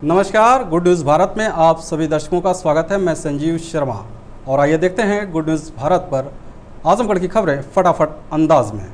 नमस्कार, good news Bharat में आप सभी दर्शकों का स्वागत है। मैं संजीव शर्मा और आइए देखते हैं गुड न्यूज़ भारत पर आजमगढ़ की खबरें फटाफट अंदाज में।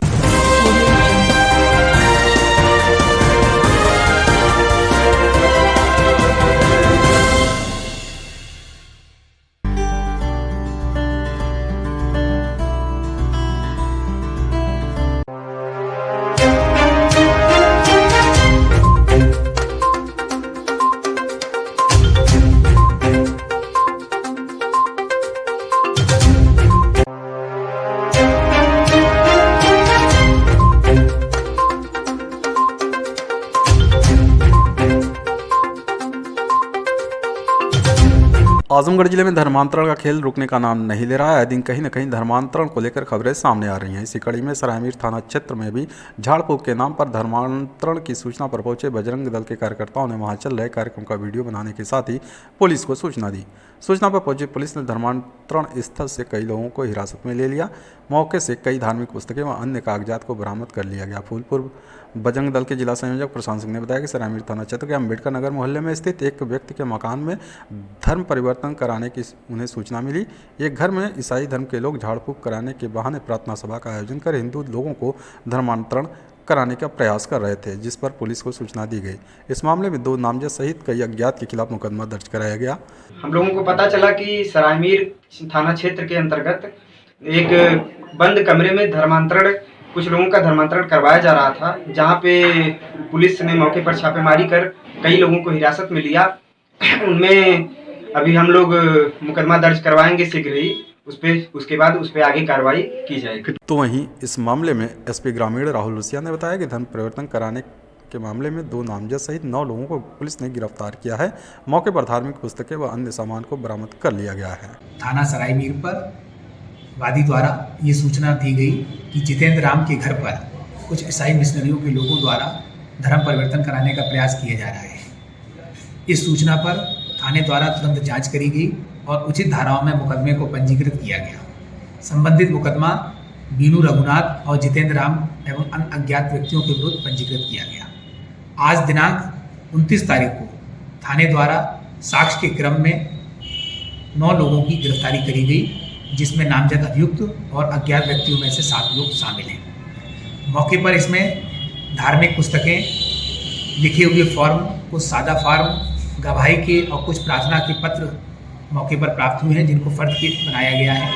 आजमगढ़ जिले में धर्मांतरण का खेल रुकने का नाम नहीं ले रहा है। दिन कहीं न कहीं धर्मांतरण को लेकर खबरें सामने आ रही हैं। इसी कड़ी में सरायमीर थाना क्षेत्र में भी झाड़ फूक के नाम पर धर्मांतरण की सूचना पर पहुंचे बजरंग दल के कार्यकर्ताओं ने वहां चल रहे कार्यक्रम का वीडियो बनाने के साथ ही पुलिस को सूचना दी। सूचना पर पहुंची पुलिस ने धर्मांतरण स्थल से कई लोगों को हिरासत में ले लिया। मौके से कई धार्मिक पुस्तकें व अन्य कागजात को बरामद कर लिया गया। फूलपुर बजरंग दल के जिला संयोजक प्रशांत सिंह ने बताया कि सरायमीर थाना क्षेत्र के अम्बेडकर नगर मोहल्ले में स्थित एक व्यक्ति के मकान में धर्म परिवर्तन कराने की उन्हें सूचना मिली। एक घर में ईसाई धर्म के लोग झाड़ फूक कराने के बहाने प्रार्थना सभा का आयोजन कर हिंदू लोगों को धर्मांतरण कराने का प्रयास कर रहे थे, जिस पर पुलिस को सूचना दी गई। इस मामले में 2 नामजद सहित कई अज्ञात के खिलाफ मुकदमा दर्ज कराया गया। हम लोगों को पता चला कि सरायमीर थाना क्षेत्र के अंतर्गत एक बंद कमरे में कुछ लोगों का धर्मांतरण करवाया जा रहा था, जहां पे पुलिस ने मौके पर छापेमारी कर कई लोगों को हिरासत में लिया। उनमें अभी हम लोग मुकदमा दर्ज करवाएंगे शीघ्र ही, उसके बाद उस पर आगे कार्रवाई की जाएगी। तो वहीं इस मामले में एसपी ग्रामीण राहुल लुसिया ने बताया कि धर्म परिवर्तन कराने के मामले में 2 नामजद सहित 9 लोगों को पुलिस ने गिरफ्तार किया है। मौके पर धार्मिक पुस्तकें व अन्य सामान को बरामद कर लिया गया है। थाना सरायमीर पर वादी द्वारा ये सूचना दी गई कि जितेंद्र राम के घर पर कुछ ईसाई मिशनरियों के लोगों द्वारा धर्म परिवर्तन कराने का प्रयास किया जा रहा है। इस सूचना पर थाने द्वारा तुरंत जांच करी गई और उचित धाराओं में मुकदमे को पंजीकृत किया गया। संबंधित मुकदमा बीनू रघुनाथ और जितेंद्र राम एवं अन्य अज्ञात व्यक्तियों के विरुद्ध पंजीकृत किया गया। आज दिनांक 29 तारीख को थाने द्वारा साक्ष्य के क्रम में 9 लोगों की गिरफ्तारी करी गई, जिसमें नामजद अभियुक्त और अज्ञात व्यक्तियों में से 7 लोग शामिल हैं। मौके पर इसमें धार्मिक पुस्तकें, लिखे हुए फॉर्म, कुछ सादा फॉर्म, गवाही के और कुछ प्रार्थना के पत्र मौके पर प्राप्त हुए हैं, जिनको फर्द के बनाया गया है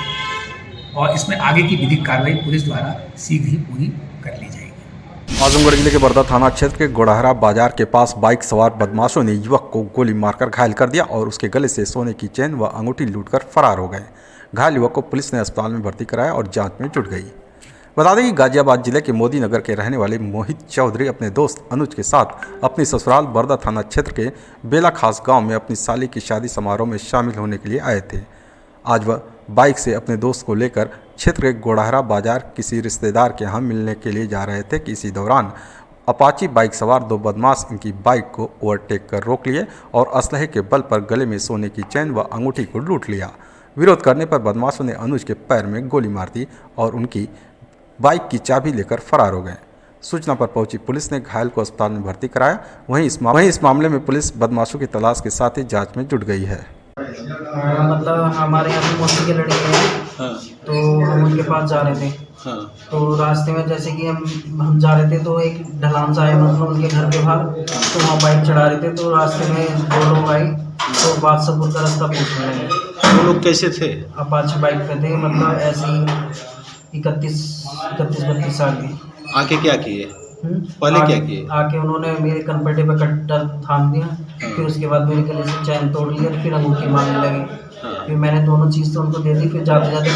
और इसमें आगे की विधिक कार्रवाई पुलिस द्वारा शीघ्र ही पूरी कर ली जाएगी। आजमगढ़ जिले के बरदा थाना क्षेत्र के गोड़हरा बाजार के पास बाइक सवार बदमाशों ने युवक को गोली मारकर घायल कर दिया और उसके गले से सोने की चेन व अंगूठी लूटकर फरार हो गए। घायल युवक को पुलिस ने अस्पताल में भर्ती कराया और जांच में जुट गई। बता दें कि गाजियाबाद जिले के मोदी नगर के रहने वाले मोहित चौधरी अपने दोस्त अनुज के साथ अपनी ससुराल बरदा थाना क्षेत्र के बेला खास गांव में अपनी साली की शादी समारोह में शामिल होने के लिए आए थे। आज वह बाइक से अपने दोस्त को लेकर क्षेत्र के गोड़हरा बाजार किसी रिश्तेदार के यहाँ मिलने के लिए जा रहे थे कि इसी दौरान अपाची बाइक सवार 2 बदमाश इनकी बाइक को ओवरटेक कर रोक लिए और असलहे के बल पर गले में सोने की चैन व अंगूठी को लूट लिया। विरोध करने पर बदमाशों ने अनुज के पैर में गोली मार दी और उनकी बाइक की चाबी लेकर फरार हो गए। सूचना पर पहुंची पुलिस ने घायल को अस्पताल में भर्ती कराया। वहीं इस मामले में पुलिस बदमाशों की तलाश के साथ ही जांच में जुट गई है। मतलब हमारे यहाँ पे मौसी के लड़के हैं। हाँ। तो हम उनके पास जा रहे थे। हाँ। तो रास्ते में जैसे कि हम जा रहे थे तो एक ढलान सा आया, मतलब उनके घर के बाहर, तो वहाँ बाइक चढ़ा रहे थे। तो रास्ते में 2 लोग आए तो बादशाहपुर का रास्ता पूछने लगे। वो लोग कैसे थे? अपाची बाइक पे थे, मतलब ऐसे ही 31-32 साल के। आके क्या किए? पहले क्या किए? आके उन्होंने मेरे कनपटे पे कट्टा थाम दिया। फिर उसके बाद मेरे गले से चैन तोड़ लिया, फिर अंगूठी मारने लगे। फिर मैंने दोनों चीज़ तो उनको दे दी, फिर जाते जाते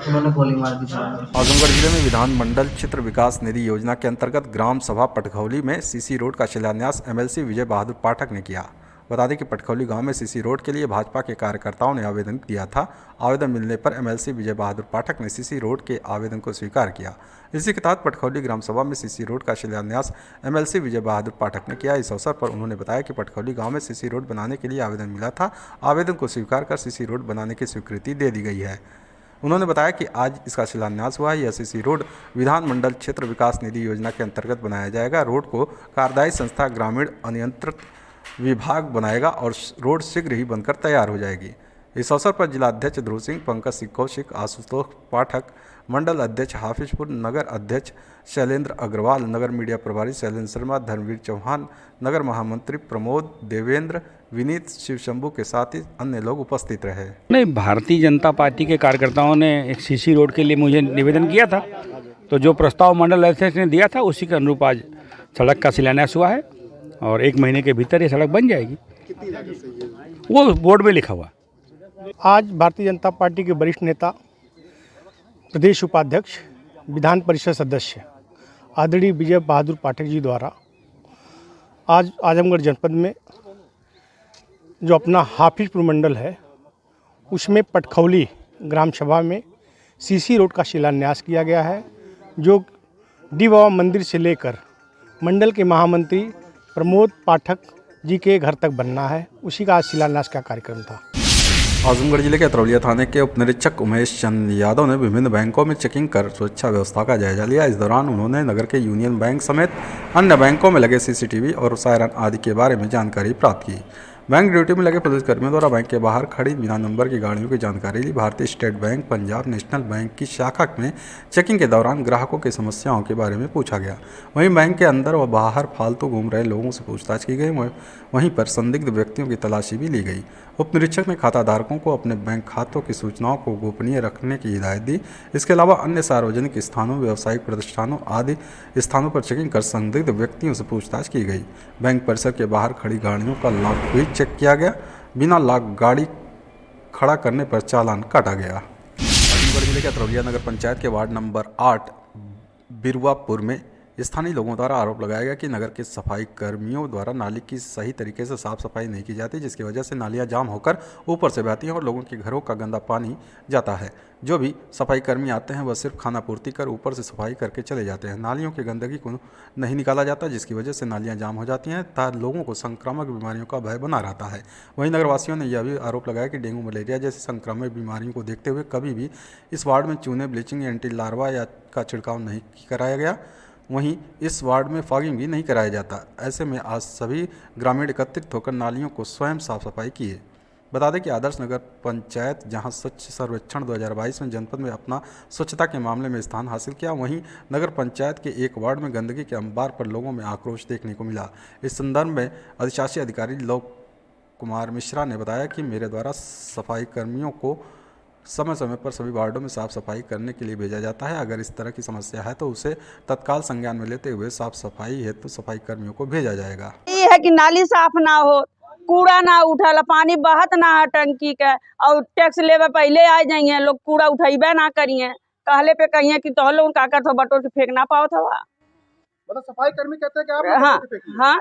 उन्होंने गोली मार दी। आजमगढ़ जिले में विधानमंडल क्षेत्र विकास निधि योजना के अंतर्गत ग्राम सभा पटखौली में सीसी रोड का शिलान्यास एमएलसी विजय बहादुर पाठक ने किया। बता दें कि पटखौली गांव में सीसी रोड के लिए भाजपा के कार्यकर्ताओं ने आवेदन दिया था। आवेदन मिलने पर एमएलसी विजय बहादुर पाठक ने सीसी रोड के आवेदन को स्वीकार किया। इसी के तहत पटखौली ग्राम सभा में सीसी रोड का शिलान्यास एमएलसी विजय बहादुर पाठक ने किया। इस अवसर पर उन्होंने बताया कि पटखौली गांव में सीसी रोड बनाने के लिए आवेदन मिला था। आवेदन को स्वीकार कर सीसी रोड बनाने की स्वीकृति दे दी गई है। उन्होंने बताया कि आज इसका शिलान्यास हुआ है। यह सीसी रोड विधानमंडल क्षेत्र विकास निधि योजना के अंतर्गत बनाया जाएगा। रोड को कार्यदायी संस्था ग्रामीण अनियंत्रित विभाग बनाएगा और रोड शीघ्र ही बनकर तैयार हो जाएगी। इस अवसर पर जिला अध्यक्ष ध्रुव सिंह, पंकज सिंह कौशिक, आशुतोष पाठक, मंडल अध्यक्ष हाफिजपुर, नगर अध्यक्ष शैलेंद्र अग्रवाल, नगर मीडिया प्रभारी शैलेंद्र शर्मा, धर्मवीर चौहान, नगर महामंत्री प्रमोद, देवेंद्र, विनीत, शिव शंभू के साथ ही अन्य लोग उपस्थित रहे। नहीं, भारतीय जनता पार्टी के कार्यकर्ताओं ने एक सीसी रोड के लिए मुझे निवेदन किया था, तो जो प्रस्ताव मंडल अध्यक्ष ने दिया था उसी के अनुरूप आज सड़क का शिलान्यास हुआ है और 1 महीने के भीतर ये सड़क बन जाएगी। वो बोर्ड में लिखा हुआ। आज भारतीय जनता पार्टी के वरिष्ठ नेता, प्रदेश उपाध्यक्ष, विधान परिषद सदस्य आदरणीय विजय बहादुर पाठक जी द्वारा आज आजमगढ़ जनपद में जो अपना हाफिजपुर मंडल है उसमें पटखौली ग्राम सभा में सीसी रोड का शिलान्यास किया गया है, जो डी बाबा मंदिर से लेकर मंडल के महामंत्री प्रमोद पाठक जी के घर तक बनना है। उसी का आज शिलान्यास का कार्यक्रम था। आजमगढ़ जिले के अतरौलिया थाने के उप निरीक्षक उमेश चंद यादव ने विभिन्न बैंकों में चेकिंग कर सुरक्षा व्यवस्था का जायजा लिया। इस दौरान उन्होंने नगर के यूनियन बैंक समेत अन्य बैंकों में लगे सीसीटीवी और सायरन आदि के बारे में जानकारी प्राप्त की। बैंक ड्यूटी में लगे पुलिसकर्मियों द्वारा बैंक के बाहर खड़ी बिना नंबर की गाड़ियों की जानकारी ली। भारतीय state bank, Punjab national bank की शाखा में चेकिंग के दौरान ग्राहकों की समस्याओं के बारे में पूछा गया। वहीं बैंक के अंदर व बाहर फालतू घूम रहे लोगों से पूछताछ की गई। वहीं पर संदिग्ध व्यक्तियों की तलाशी भी ली गई। उप निरीक्षक ने खाता धारकों को अपने बैंक खातों की सूचनाओं को गोपनीय रखने की हिदायत दी। इसके अलावा अन्य सार्वजनिक स्थानों, व्यावसायिक प्रतिष्ठानों आदि स्थानों पर चेकिंग कर संदिग्ध व्यक्तियों से पूछताछ की गई। बैंक परिसर के बाहर खड़ी गाड़ियों का लॉक भी चेक किया गया। बिना लॉक गाड़ी खड़ा करने पर चालान काटा गया। आजमगढ़ जिले के अतरौलिया नगर पंचायत के वार्ड नंबर 8 बिरुआपुर में स्थानीय लोगों द्वारा आरोप लगाया गया कि नगर के सफाई कर्मियों द्वारा नाली की सही तरीके से साफ सफाई नहीं की जाती, जिसकी वजह से नालियां जाम होकर ऊपर से बहती हैं और लोगों के घरों का गंदा पानी जाता है। जो भी सफाई कर्मी आते हैं वह सिर्फ खाना पूर्ति कर ऊपर से सफाई करके चले जाते हैं। नालियों की गंदगी को नहीं निकाला जाता, जिसकी वजह से नालियां जाम हो जाती हैं तथा लोगों को संक्रामक बीमारियों का भय बना रहता है। वहीं नगरवासियों ने यह भी आरोप लगाया कि डेंगू, मलेरिया जैसी संक्रामक बीमारियों को देखते हुए कभी भी इस वार्ड में चूने, ब्लीचिंग, एंटी लार्वा या का छिड़काव नहीं कराया गया। वहीं इस वार्ड में फॉगिंग भी नहीं कराया जाता। ऐसे में आज सभी ग्रामीण एकत्रित होकर नालियों को स्वयं साफ सफाई किए। बता दें कि आदर्श नगर पंचायत जहां स्वच्छ सर्वेक्षण 2022 में जनपद में अपना स्वच्छता के मामले में स्थान हासिल किया, वहीं नगर पंचायत के एक वार्ड में गंदगी के अंबार पर लोगों में आक्रोश देखने को मिला। इस संदर्भ में अधिशासी अधिकारी लोक कुमार मिश्रा ने बताया कि मेरे द्वारा सफाई कर्मियों को समय समय पर सभी वार्डों में साफ सफाई करने के लिए भेजा जाता है। अगर इस तरह की समस्या है तो उसे तत्काल संज्ञान में लेते हुए साफ सफाई हेतु सफाई कर्मियों को भेजा जाएगा। ये है कि नाली साफ ना हो, कूड़ा ना उठल, पानी बहत ना है टंकी के, और टैक्स लेवे पहले आ जाइए लोग, कूड़ा उठेबे ना करिए, कहले पे कहिए कि तो लोग का करत हो बटोर के फेंक ना पाओ था। मतलब सफाई कर्मी कहते हैं कि आप हाँ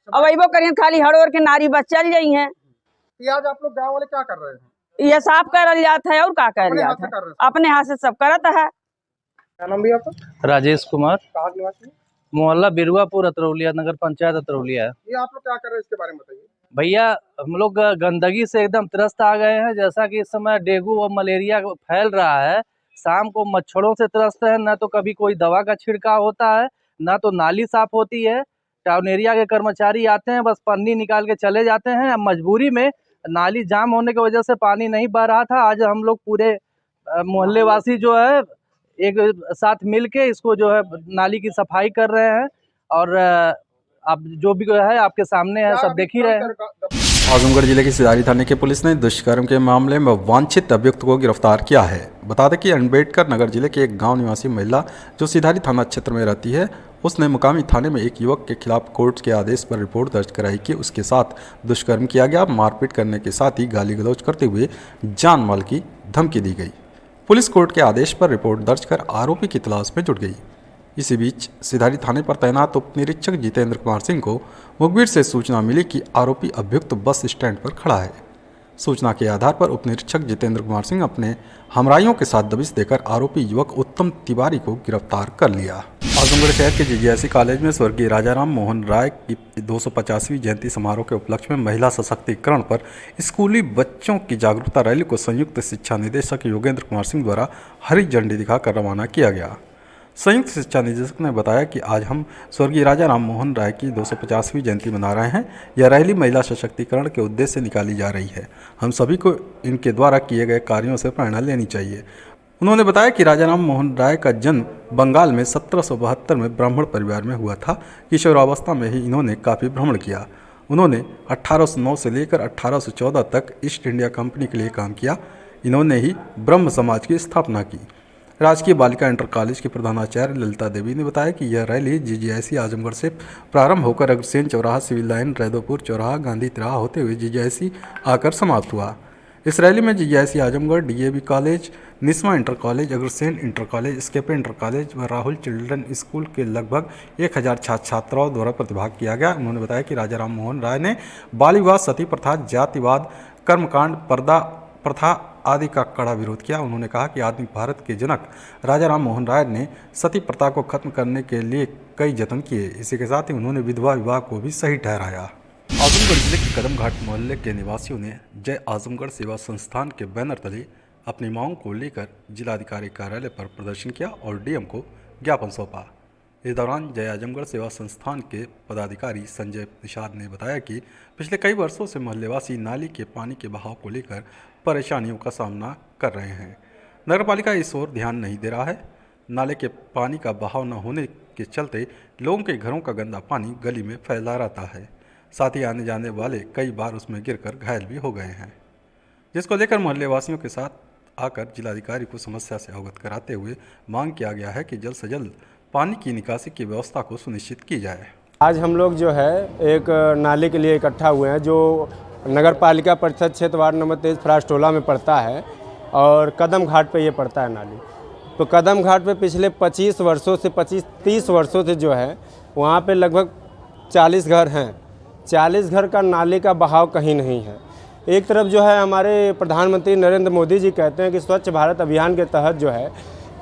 अब अबो करिए खाली हड़ोर के नारी बस चल जाई है। आज आप लोग गाँव वाले क्या कर रहे हैं? ये साफ करल जाता है और का कर जाता है, अपने हाथ से सब करत है। क्या नाम भी आपका? राजेश कुमार, कहाँ के निवासी? मोहल्ला बिरुआपुर, अतरौलिया नगर पंचायत अतरौलिया। ये आप लोग क्या कर रहे हैं इसके बारे में बताइए। भैया हम लोग गंदगी से एकदम त्रस्त आ गए हैं। जैसा कि इस समय डेंगू और मलेरिया फैल रहा है, शाम को मच्छरों से त्रस्त है। ना तो कभी कोई दवा का छिड़काव होता है, ना तो नाली साफ होती है। टाउन एरिया के कर्मचारी आते हैं, बस पन्नी निकाल के चले जाते हैं। मजबूरी में नाली जाम होने की वजह से पानी नहीं बह रहा था। आज हम लोग पूरे मोहल्ले वासी जो है एक साथ मिलके इसको जो है नाली की सफाई कर रहे हैं, और अब जो भी है आपके सामने है, सब देख ही रहे हैं। आजमगढ़ जिले की सिधारी थाने की पुलिस ने दुष्कर्म के मामले में वांछित अभियुक्त को गिरफ्तार किया है। बता दें कि अम्बेडकर नगर जिले के एक गांव निवासी महिला जो सिधारी थाना क्षेत्र में रहती है, उसने मुकामी थाने में एक युवक के खिलाफ कोर्ट के आदेश पर रिपोर्ट दर्ज कराई कि उसके साथ दुष्कर्म किया गया। मारपीट करने के साथ ही गाली गलौज करते हुए जान माल की धमकी दी गई। पुलिस कोर्ट के आदेश पर रिपोर्ट दर्ज कर आरोपी की तलाश में जुट गई। इसी बीच सिधारी थाने पर तैनात उप निरीक्षक जितेंद्र कुमार सिंह को मुखबिर से सूचना मिली कि आरोपी अभियुक्त बस स्टैंड पर खड़ा है। सूचना के आधार पर उप निरीक्षक जितेंद्र कुमार सिंह अपने हमराइयों के साथ दबिश देकर आरोपी युवक उत्तम तिवारी को गिरफ्तार कर लिया। आजमगढ़ शहर के जीजीएससी कॉलेज में स्वर्गीय राजाराम मोहन राय की 250वीं जयंती समारोह के उपलक्ष्य में महिला सशक्तिकरण पर स्कूली बच्चों की जागरूकता रैली को संयुक्त शिक्षा निदेशक योगेंद्र कुमार सिंह द्वारा हरी झंडी दिखाकर रवाना किया गया। संयुक्त शिक्षा निदेशक ने बताया कि आज हम स्वर्गीय राजा राम मोहन राय की 250वीं जयंती मना रहे हैं। यह रैली महिला सशक्तिकरण के उद्देश्य से निकाली जा रही है। हम सभी को इनके द्वारा किए गए कार्यों से प्रेरणा लेनी चाहिए। उन्होंने बताया कि राजा राम मोहन राय का जन्म बंगाल में 1772 में ब्राह्मण परिवार में हुआ था। किशोरावस्था में ही इन्होंने काफ़ी भ्रमण किया। उन्होंने 1809 से लेकर 1814 तक ईस्ट इंडिया कंपनी के लिए काम किया। इन्होंने ही ब्रह्म समाज की स्थापना की। राजकीय बालिका इंटर कॉलेज की प्रधानाचार्य ललिता देवी ने बताया कि यह रैली जीजीआईसी आजमगढ़ से प्रारंभ होकर अग्रसेन चौराहा, सिविल लाइन, रैदोपुर चौराहा, गांधी तिराहा होते हुए जीजीआईसी आकर समाप्त हुआ। इस रैली में जीजीआईसी आजमगढ़, डीएवी कॉलेज, निस्मा inter college, Agrasen inter college, स्केपे इंटर कॉलेज व राहुल चिल्ड्रन स्कूल के लगभग 1000 छात्र छात्राओं द्वारा प्रतिभाग किया गया। उन्होंने बताया कि राजा राम मोहन राय ने बाल विवाह, सती प्रथा, जातिवाद, कर्मकांड, पर्दा प्रथा आदि का कड़ा विरोध किया। उन्होंने कहा कि आधुनिक भारत के जनक राजा राम मोहन राय ने सती प्रथा को खत्म करने के लिए कई जतन किए। इसी के साथ ही उन्होंने विधवा विवाह को भी सही ठहराया। आजमगढ़ जिले के कदम घाट मोहल्ले के निवासियों ने जय आजमगढ़ सेवा संस्थान के बैनर तले अपनी मांगों को लेकर जिलाधिकारी कार्यालय पर प्रदर्शन किया और डीएम को ज्ञापन सौंपा। इस दौरान जय आजमगढ़ सेवा संस्थान के पदाधिकारी संजय निषाद ने बताया कि पिछले कई वर्षों से मोहल्लेवासी नाली के पानी के बहाव को लेकर परेशानियों का सामना कर रहे हैं। नगरपालिका इस ओर ध्यान नहीं दे रहा है। नाले के पानी का बहाव न होने के चलते लोगों के घरों का गंदा पानी गली में फैला रहता है। साथ ही आने जाने वाले कई बार उसमें गिरकर घायल भी हो गए हैं, जिसको लेकर मोहल्लेवासियों के साथ आकर जिलाधिकारी को समस्या से अवगत कराते हुए मांग किया गया है कि जल्द से जल्द पानी की निकासी की व्यवस्था को सुनिश्चित की जाए। आज हम लोग जो है एक नाले के लिए इकट्ठा हुए हैं जो नगर पालिका परिषद क्षेत्र वार्ड नंबर 23 फ्रास्टोला में पड़ता है और कदम घाट पे ये पड़ता है नाली। तो कदम घाट पे पिछले 25 वर्षों से 25-30 वर्षों से जो है वहाँ पे लगभग 40 घर हैं। 40 घर का नाले का बहाव कहीं नहीं है। एक तरफ जो है हमारे प्रधानमंत्री नरेंद्र मोदी जी कहते हैं कि स्वच्छ भारत अभियान के तहत जो है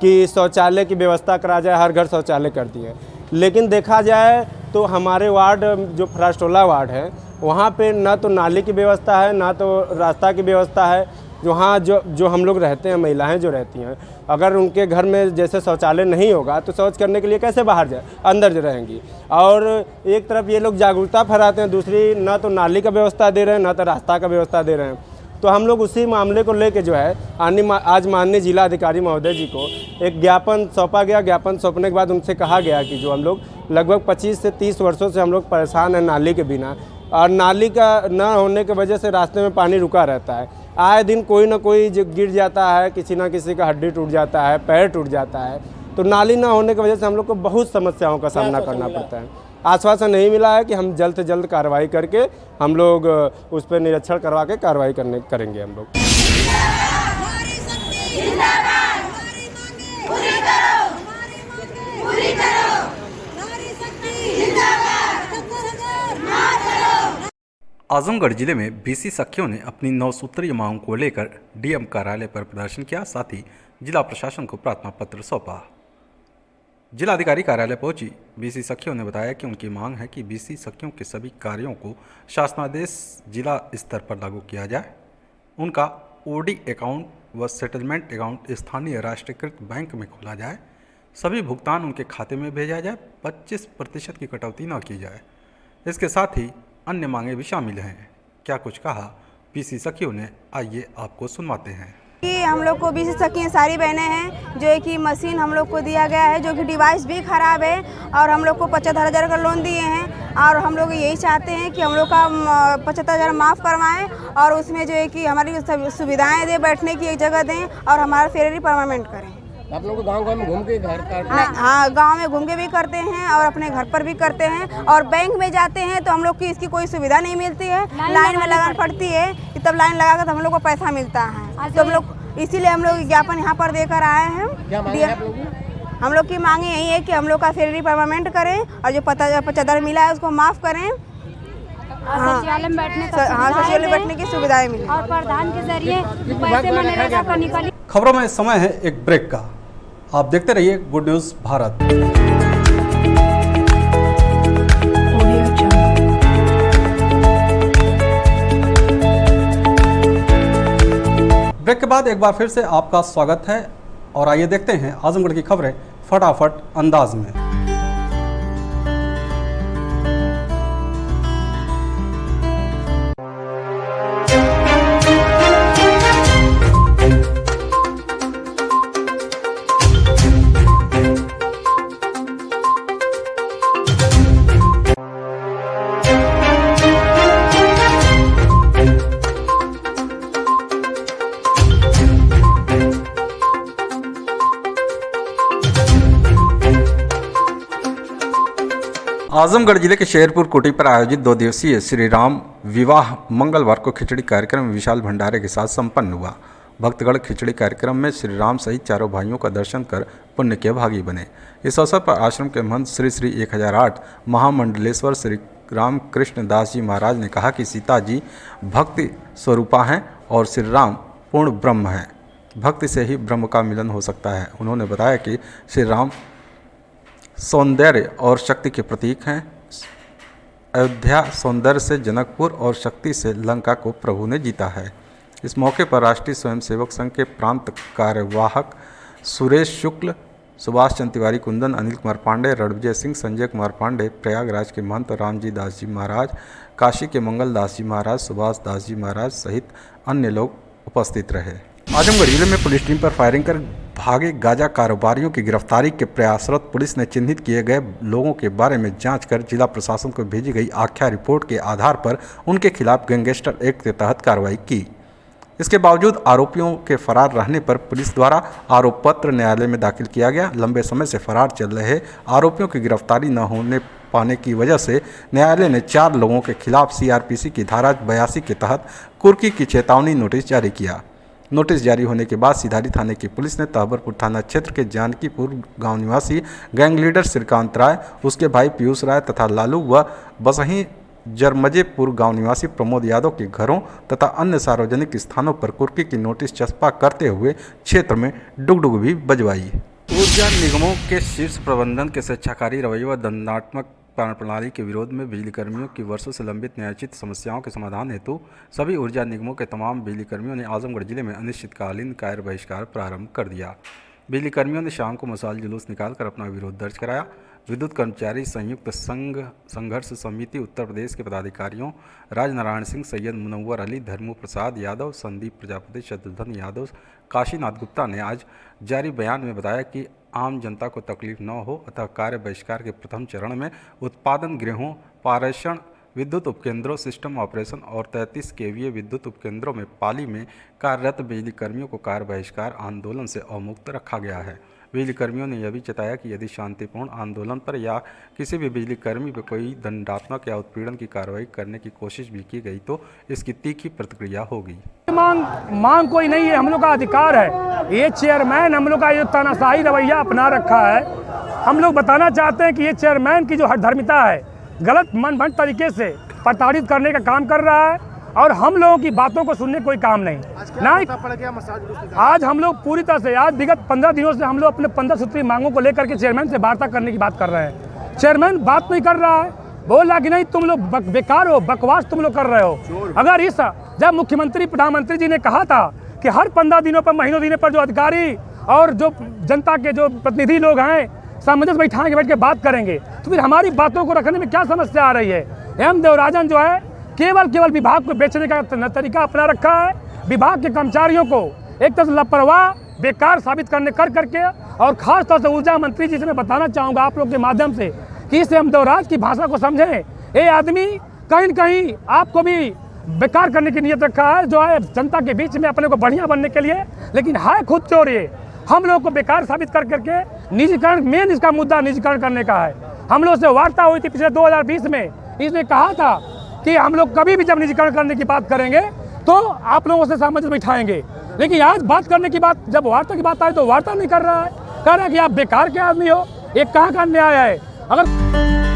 कि शौचालय की व्यवस्था करा जाए, हर घर शौचालय कर दिए। लेकिन देखा जाए तो हमारे वार्ड जो फ्रास्टोला वार्ड है वहाँ पे ना तो नाली की व्यवस्था है, ना तो रास्ता की व्यवस्था है। वहाँ जो हम लोग रहते हैं, महिलाएं जो रहती हैं, अगर उनके घर में जैसे शौचालय नहीं होगा तो शौच करने के लिए कैसे बाहर जाए, अंदर जो रहेंगी। और एक तरफ ये लोग जागरूकता फैलाते हैं, दूसरी ना तो नाली का व्यवस्था दे रहे हैं, ना तो रास्ता का व्यवस्था दे रहे हैं। तो हम लोग उसी मामले को लेके जो है आज माननीय जिला अधिकारी महोदय जी को एक ज्ञापन सौंपा गया। ज्ञापन सौंपने के बाद उनसे कहा गया कि जो हम लोग लगभग 25 से 30 वर्षों से हम लोग परेशान हैं नाली के बिना, और नाली का न होने की वजह से रास्ते में पानी रुका रहता है। आए दिन कोई ना कोई जो गिर जाता है, किसी ना किसी का हड्डी टूट जाता है, पैर टूट जाता है। तो नाली ना होने की वजह से हम लोग को बहुत समस्याओं का सामना करना पड़ता है। आश्वासन नहीं मिला है कि हम जल्द से जल्द कार्रवाई करके हम लोग उस पर निरीक्षण करवा के कार्रवाई करेंगे हम लोग। आजमगढ़ जिले में बीसी सखियों ने अपनी 9 सूत्रीय मांगों को लेकर डीएम कार्यालय पर प्रदर्शन किया। साथ ही जिला प्रशासन को प्रार्थना पत्र सौंपा। जिलाधिकारी कार्यालय पहुंची बीसी सखियों ने बताया कि उनकी मांग है कि बीसी सखियों के सभी कार्यों को शासनादेश जिला स्तर पर लागू किया जाए। उनका ओडी अकाउंट व सेटलमेंट अकाउंट स्थानीय राष्ट्रीयकृत बैंक में खोला जाए। सभी भुगतान उनके खाते में भेजा जाए। 25% की कटौती न की जाए। इसके साथ ही अन्य मांगे भी शामिल हैं। क्या कुछ कहा बीसी सखियों ने, आइए आपको सुनवाते हैं। कि हम लोग को बीसी सखी सारी बहनें हैं, जो है कि मशीन हम लोग को दिया गया है, जो कि डिवाइस भी ख़राब है, और हम लोग को 75,000 का लोन दिए हैं। और हम लोग यही चाहते हैं कि हम लोग का 75,000 माफ़ करवाएं और उसमें जो है कि हमारी सुविधाएं दें, बैठने की एक जगह दें और हमारा फेरी परमानेंट करें। आप लोग गांव में घूम के घर का? हाँ, गांव में घूम के भी करते हैं और अपने घर पर भी करते हैं। और बैंक में जाते हैं तो हम लोग की इसकी कोई सुविधा नहीं मिलती है, लाइन में लगानी पड़ती है कि तब लाइन लगा कर तो हम लोग को पैसा मिलता है। तो हम लोग इसीलिए हम लोग ज्ञापन यहाँ पर देकर आए हैं। हम लोग की मांगे यही है कि हम लोग का फेरी परमानेंट करें और जो 75,000 मिला है उसको माफ़ करें। सचिवालय में बैठने की सुविधाएं मिले और प्रधान के जरिए पैसे मनरेगा का निकाली। खबरों में समय है एक ब्रेक का। आप देखते रहिए गुड न्यूज़ भारत। ब्रेक के बाद एक बार फिर से आपका स्वागत है और आइए देखते हैं आजमगढ़ की खबरें फटाफट अंदाज में। आजमगढ़ जिले के शेरपुर कुटी पर आयोजित 2 दिवसीय श्री राम विवाह मंगलवार को खिचड़ी कार्यक्रम विशाल भंडारे के साथ संपन्न हुआ। भक्तगण खिचड़ी कार्यक्रम में श्री राम सहित चारों भाइयों का दर्शन कर पुण्य के भागी बने। इस अवसर पर आश्रम के महंत श्री श्री 1008 महामंडलेश्वर श्री रामकृष्ण दास जी महाराज ने कहा कि सीता जी भक्ति स्वरूपा हैं और श्री राम पूर्ण ब्रह्म हैं। भक्ति से ही ब्रह्म का मिलन हो सकता है। उन्होंने बताया कि श्री राम सौंदर्य और शक्ति के प्रतीक हैं। अयोध्या सौंदर्य से जनकपुर और शक्ति से लंका को प्रभु ने जीता है। इस मौके पर राष्ट्रीय स्वयंसेवक संघ के प्रांत कार्यवाहक सुरेश शुक्ल, सुभाष चंद्र तिवारी, कुंदन, अनिल कुमार पांडे, रणविजय सिंह, संजय कुमार पांडे, प्रयागराज के महंत रामजी दास जी महाराज, काशी के मंगल दास जी महाराज, सुभाष दास जी महाराज सहित अन्य लोग उपस्थित रहे। आजमगढ़ जिले में पुलिस टीम पर फायरिंग कर भागे गांजा कारोबारियों की गिरफ्तारी के प्रयासरत पुलिस ने चिन्हित किए गए लोगों के बारे में जांच कर जिला प्रशासन को भेजी गई आख्या रिपोर्ट के आधार पर उनके खिलाफ गैंगस्टर एक्ट के तहत कार्रवाई की। इसके बावजूद आरोपियों के फरार रहने पर पुलिस द्वारा आरोप पत्र न्यायालय में दाखिल किया गया। लंबे समय से फरार चल रहे आरोपियों की गिरफ्तारी न होने पाने की वजह से न्यायालय ने 4 लोगों के खिलाफ सीआरपीसी की धारा 82 के तहत कुर्की की चेतावनी नोटिस जारी किया। नोटिस जारी होने के बाद सिधारी थाने की पुलिस ने तहबरपुर थाना क्षेत्र के जानकीपुर गांव निवासी गैंग लीडर श्रीकांत राय, उसके भाई पीयूष राय तथा लालू व बसही जरमजेपुर गांव निवासी प्रमोद यादव के घरों तथा अन्य सार्वजनिक स्थानों पर कुर्की की नोटिस चस्पा करते हुए क्षेत्र में डुगडुग भी बजवाई। ऊर्जा निगमों के शीर्ष प्रबंधन के स्वेच्छाकारी रवैये व दंडात्मक प्रणाली के विरोध में बिजली कर्मियों की वर्षों से लंबित न्यायोचित समस्याओं के समाधान हेतु सभी ऊर्जा निगमों के तमाम बिजली कर्मियों ने आजमगढ़ जिले में अनिश्चितकालीन कार्य बहिष्कार प्रारंभ कर दिया। बिजली कर्मियों ने शाम को मशाल जुलूस निकालकर अपना विरोध दर्ज कराया। विद्युत कर्मचारी संयुक्त संघर्ष समिति उत्तर प्रदेश के पदाधिकारियों राजनारायण सिंह, सैयद मुनव्वर अली, धर्मू प्रसाद यादव, संदीप प्रजापति, शत्रुघ्न यादव, काशीनाथ गुप्ता ने आज जारी बयान में बताया कि आम जनता को तकलीफ न हो, अतः कार्य बहिष्कार के प्रथम चरण में उत्पादन गृहों, पारेषण विद्युत उपकेंद्रों, सिस्टम ऑपरेशन और 33 केवीए विद्युत उपकेंद्रों में पाली में कार्यरत बिजली कर्मियों को कार्य बहिष्कार आंदोलन से अवमुक्त रखा गया है। बिजली कर्मियों ने यह भी चेताया कि यदि शांतिपूर्ण आंदोलन पर या किसी भी बिजली कर्मी पर कोई दंडात्मक या उत्पीड़न की कार्रवाई करने की कोशिश भी की गई तो इसकी तीखी प्रतिक्रिया होगी। मांग कोई नहीं है, हम लोग का अधिकार है। ये चेयरमैन हम लोग का जो तानाशाही रवैया अपना रखा है, हम लोग बताना चाहते हैं कि ये चेयरमैन की जो हठधर्मिता है, गलत मनगढ़ंत तरीके से प्रताड़ित करने का काम कर रहा है और हम लोगों की बातों को सुनने कोई काम नहीं। आज हम लोग पूरी तरह से आज विगत 15 दिनों से हम लोग अपने 15 सूत्री मांगों को लेकर के चेयरमैन से वार्ता करने की बात कर रहे हैं। चेयरमैन बात नहीं कर रहा है, बोल रहा कि नहीं तुम लोग बेकार हो, बकवास तुम लोग कर रहे हो। अगर इस जब मुख्यमंत्री प्रधानमंत्री जी ने कहा था कि हर 15 दिनों पर महीनों दिनों पर जो अधिकारी और जो जनता के जो प्रतिनिधि लोग हैं सामंजस्य बैठाएंगे, बैठ के बात करेंगे, तो फिर हमारी बातों को रखने में क्या समस्या आ रही है। एम देवराजन जो है केवल विभाग को बेचने का तरीका अपना रखा है। विभाग के कर्मचारियों को एक तरह से लापरवाह बेकार साबित करके और खास तौर से ऊर्जा मंत्री जी से मैं बताना चाहूँगा आप लोग के माध्यम से कि इस एम देवराज की भाषा को समझें। ये आदमी कहीं न कहीं आपको भी बेकार करने की नीयत रखा है, जो है जनता के बीच में अपने को बढ़िया बनने के लिए, लेकिन है खुद चोर। ये हम लोग को बेकार साबित करके निजीकरण, मेन इसका मुद्दा निजीकरण करने का है। हम लोग से वार्ता हुई थी पिछले 2020 में, इसने कहा था कि हम लोग कभी भी जब निजीकरण करने की बात करेंगे तो आप लोगों से सामंजस्य बिठाएंगे, लेकिन आज बात करने की बात, जब वार्ता की बात आई तो वार्ता नहीं कर रहा है, कह रहा है कि आप बेकार के आदमी हो। ये कहाँ का न्याय है। अगर